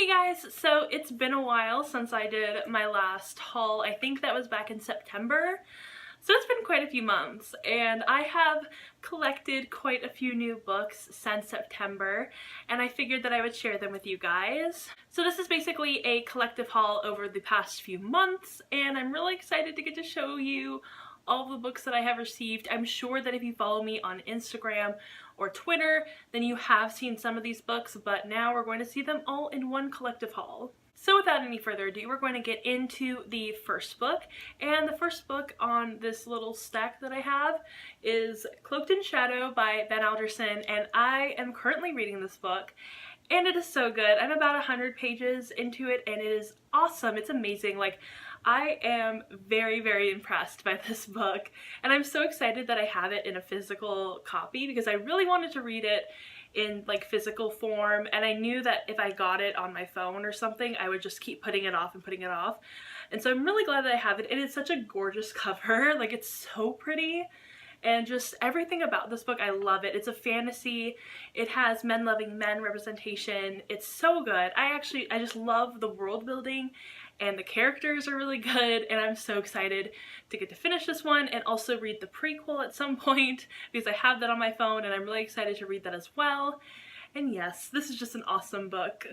Hey guys, so it's been a while since I did my last haul. I think that was back in September. So it's been quite a few months, and I have collected quite a few new books since September, and I figured that I would share them with you guys. So this is basically a collective haul over the past few months, and I'm really excited to get to show you all the books that I have received. I'm sure that if you follow me on Instagram or Twitter, then you have seen some of these books, but now we're going to see them all in one collective haul. So without any further ado, we're going to get into the first book, and the first book on this little stack that I have is Cloaked in Shadow by Ben Alderson, and I am currently reading this book, and it is so good. I'm about 100 pages into it, and it is awesome. It's amazing. Like, I am very, very impressed by this book, and I'm so excited that I have it in a physical copy because I really wanted to read it in like physical form, and I knew that if I got it on my phone or something, I would just keep putting it off and putting it off. And so I'm really glad that I have it, and it's such a gorgeous cover. Like, it's so pretty. And just everything about this book, I love it. It's a fantasy. It has men loving men representation. It's so good. I just love the world building, and the characters are really good, and I'm so excited to get to finish this one and also read the prequel at some point because I have that on my phone, and I'm really excited to read that as well. And yes, this is just an awesome book.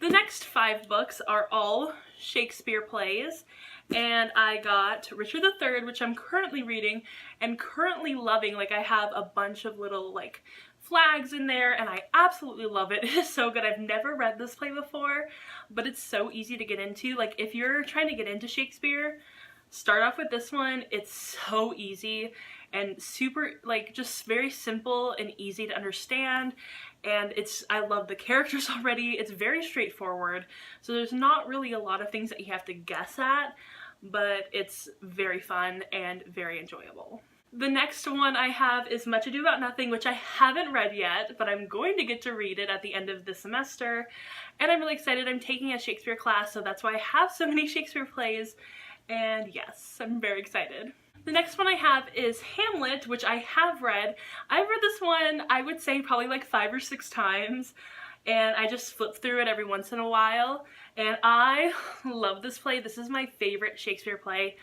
The next 5 books are all Shakespeare plays, and I got Richard III, which I'm currently reading and currently loving. Like, I have a bunch of little like flags in there, and I absolutely love it. It is so good. I've never read this play before, but it's so easy to get into. Like, if you're trying to get into Shakespeare, start off with this one. It's so easy and super, like, just very simple and easy to understand. And I love the characters already. It's very straightforward, so there's not really a lot of things that you have to guess at, but it's very fun and very enjoyable. The next one I have is Much Ado About Nothing, which I haven't read yet, but I'm going to get to read it at the end of this semester, and I'm really excited. I'm taking a Shakespeare class, so that's why I have so many Shakespeare plays, and yes, I'm very excited. The next one I have is Hamlet, which I have read. I've read this one, I would say, probably like 5 or 6 times, and I just flip through it every once in a while, and I love this play. This is my favorite Shakespeare play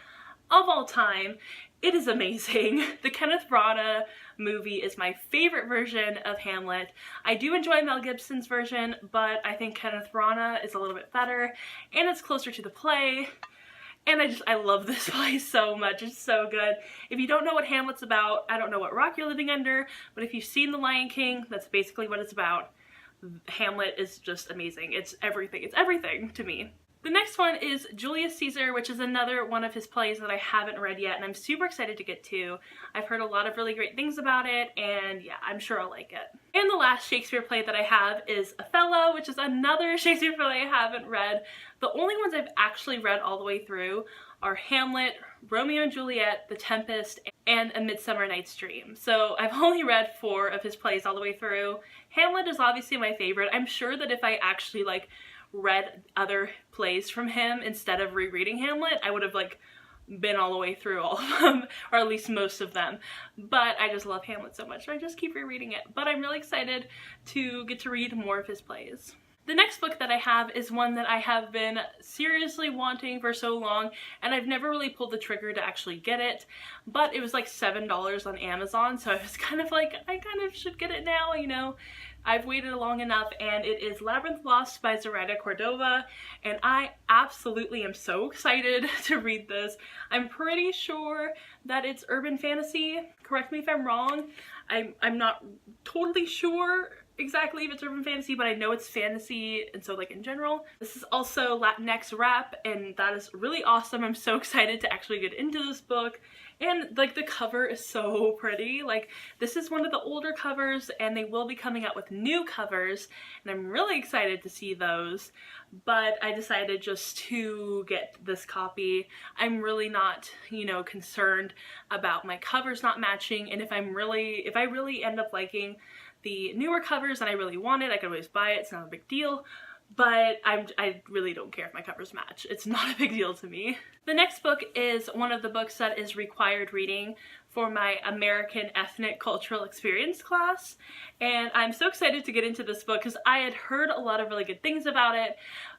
of all time. It is amazing. The Kenneth Branagh movie is my favorite version of Hamlet. I do enjoy Mel Gibson's version, but I think Kenneth Branagh is a little bit better, and it's closer to the play. And I love this play so much. It's so good. If you don't know what Hamlet's about, I don't know what rock you're living under, but if you've seen The Lion King, that's basically what it's about. Hamlet is just amazing. It's everything. It's everything to me. The next one is Julius Caesar, which is another one of his plays that I haven't read yet, and I'm super excited to get to. I've heard a lot of really great things about it, and yeah, I'm sure I'll like it. And the last Shakespeare play that I have is Othello, which is another Shakespeare play I haven't read. The only ones I've actually read all the way through are Hamlet, Romeo and Juliet, The Tempest, and A Midsummer Night's Dream. So I've only read 4 of his plays all the way through. Hamlet is obviously my favorite. I'm sure that if I actually like read other plays from him instead of rereading Hamlet, I would have like been all the way through all of them, or at least most of them. But I just love Hamlet so much, so I just keep rereading it. But I'm really excited to get to read more of his plays. The next book that I have is one that I have been seriously wanting for so long, and I've never really pulled the trigger to actually get it, but it was like $7 on Amazon, so I was kind of like, I kind of should get it now, you know? I've waited long enough, and it is Labyrinth Lost by Zoraida Cordova, and I absolutely am so excited to read this. I'm pretty sure that it's urban fantasy. Correct me if I'm wrong. I'm not totally sure exactly if it's urban fantasy, but I know it's fantasy, and so like in general. This is also Latinx rap, and that is really awesome. I'm so excited to actually get into this book, and like the cover is so pretty. Like, this is one of the older covers, and they will be coming out with new covers, and I'm really excited to see those, but I decided just to get this copy. I'm really not, you know, concerned about my covers not matching, and if I really end up liking the newer covers and I really want it, I can always buy it. It's not a big deal, but I really don't care if my covers match. It's not a big deal to me. The next book is one of the books that is required reading for my American Ethnic Cultural Experience class, and I'm so excited to get into this book because I had heard a lot of really good things about it,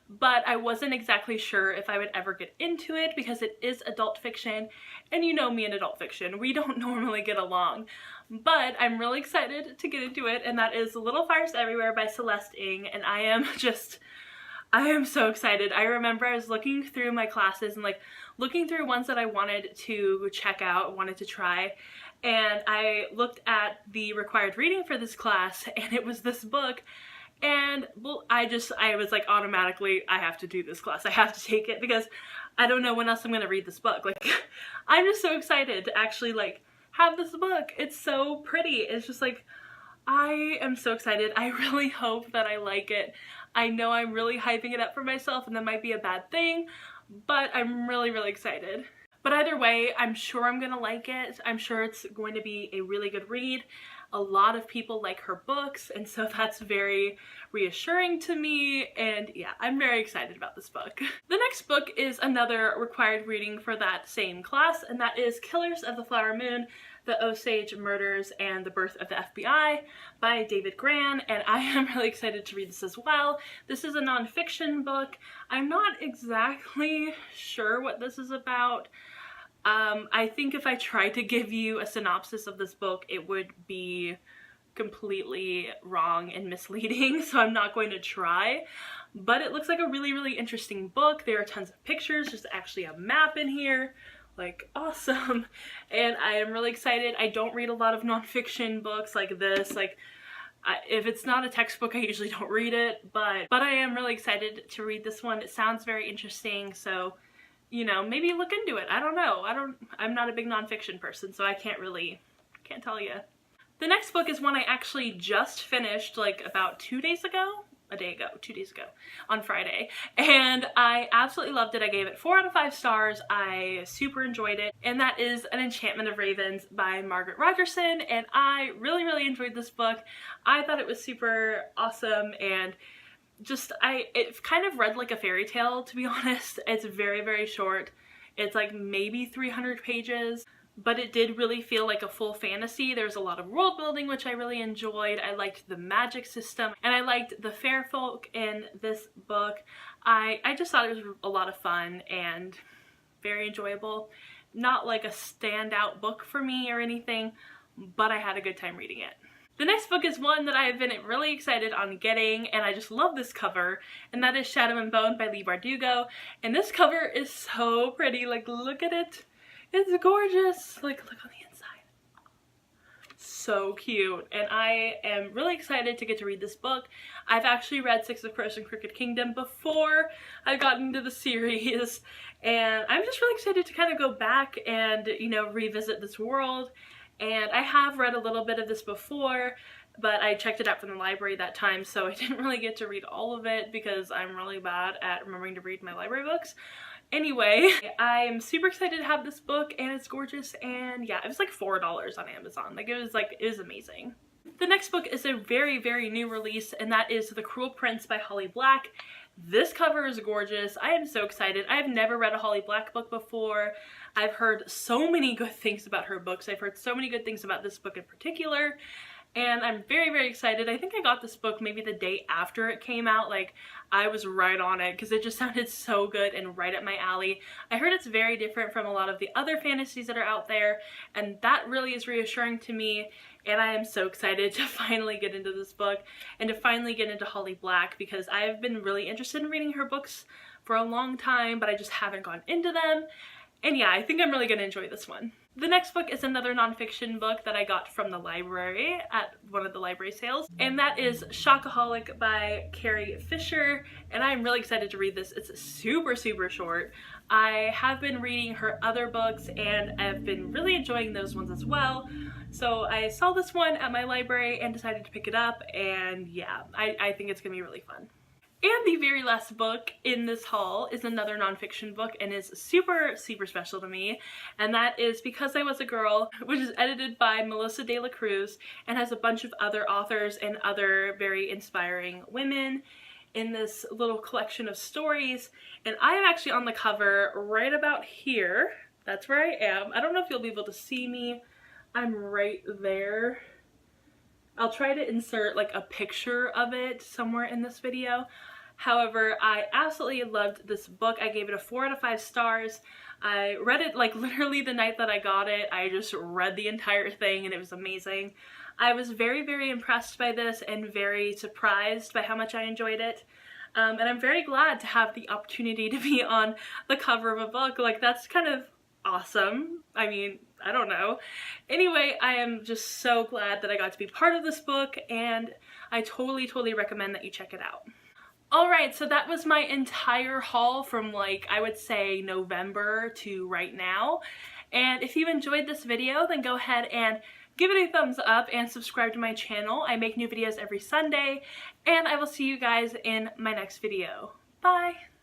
but I wasn't exactly sure if I would ever get into it because it is adult fiction, and you know me in adult fiction, we don't normally get along. But I'm really excited to get into it, and that is Little Fires Everywhere by Celeste Ng, and I am so excited. I remember I was looking through my classes and like looking through ones that I wanted to check out, wanted to try, and I looked at the required reading for this class and it was this book. And well, I was like, automatically, I have to do this class. I have to take it because I don't know when else I'm going to read this book. Like, I'm just so excited to actually like have this book. It's so pretty. It's just like, I am so excited. I really hope that I like it. I know I'm really hyping it up for myself and that might be a bad thing, but I'm really, really excited. But either way, I'm sure I'm gonna like it. I'm sure it's going to be a really good read. A lot of people like her books, and so that's very reassuring to me, and yeah, I'm very excited about this book. The next book is another required reading for that same class, and that is Killers of the Flower Moon, The Osage Murders and the Birth of the FBI by David Grann, and I am really excited to read this as well. This is a nonfiction book. I'm not exactly sure what this is about. I think if I tried to give you a synopsis of this book, it would be completely wrong and misleading, so I'm not going to try. But it looks like a really, really interesting book. There are tons of pictures. There's actually a map in here. Like, awesome. And I am really excited. I don't read a lot of nonfiction books like this. Like, if it's not a textbook, I usually don't read it. But I am really excited to read this one. It sounds very interesting, so you know, maybe look into it. I don't know. I'm not a big nonfiction person, so I can't tell you. The next book is one I actually just finished like about 2 days ago, on Friday, and I absolutely loved it. I gave it 4 out of 5 stars. I super enjoyed it, and that is An Enchantment of Ravens by Margaret Rogerson, and I really, really enjoyed this book. I thought it was super awesome, and just it kind of read like a fairy tale, to be honest. It's very, very short. It's like maybe 300 pages, but it did really feel like a full fantasy. There's a lot of world building, which I really enjoyed. I liked the magic system, and I liked the fair folk in this book. I just thought it was a lot of fun and very enjoyable. Not like a standout book for me or anything, but I had a good time reading it. The next book is one that I have been really excited on getting, and I just love this cover, and that is Shadow and Bone by Leigh Bardugo. And this cover is so pretty. Like, look at it. It's gorgeous. Like, look on the inside. So cute. And I am really excited to get to read this book. I've actually read Six of Crows and Crooked Kingdom before I got into the series, and I'm just really excited to kind of go back and, you know, revisit this world. And I have read a little bit of this before, but I checked it out from the library that time, so I didn't really get to read all of it because I'm really bad at remembering to read my library books. Anyway, I am super excited to have this book, and it's gorgeous, and yeah, it was like $4 on Amazon. Like, it was amazing. The next book is a very, very new release, and that is The Cruel Prince by Holly Black. This cover is gorgeous. I am so excited. I have never read a Holly Black book before. I've heard so many good things about her books. I've heard so many good things about this book in particular, and I'm very, very excited. I think I got this book maybe the day after it came out. Like, I was right on it because it just sounded so good and right up my alley. I heard it's very different from a lot of the other fantasies that are out there, and that really is reassuring to me. And I am so excited to finally get into this book and to finally get into Holly Black, because I've been really interested in reading her books for a long time, but I just haven't gone into them. And yeah, I think I'm really going to enjoy this one. The next book is another nonfiction book that I got from the library at one of the library sales, and that is Shockaholic by Carrie Fisher, and I'm really excited to read this. It's super, super short. I have been reading her other books, and I've been really enjoying those ones as well. So I saw this one at my library and decided to pick it up, and yeah, I think it's gonna be really fun. And the very last book in this haul is another nonfiction book, and is super, super special to me, and that is Because I Was a Girl, which is edited by Melissa De La Cruz and has a bunch of other authors and other very inspiring women in this little collection of stories. And I am actually on the cover right about here. That's where I am. I don't know if you'll be able to see me. I'm right there. I'll try to insert like a picture of it somewhere in this video. However, I absolutely loved this book. I gave it a 4 out of 5 stars. I read it like literally the night that I got it. I just read the entire thing and it was amazing. I was very, very impressed by this and very surprised by how much I enjoyed it. And I'm very glad to have the opportunity to be on the cover of a book. Like, that's kind of awesome. I mean, I don't know. Anyway, I am just so glad that I got to be part of this book, and I totally recommend that you check it out. Alright, so that was my entire haul from, like, I would say November to right now. And if you enjoyed this video, then go ahead and give it a thumbs up and subscribe to my channel. I make new videos every Sunday, and I will see you guys in my next video. Bye!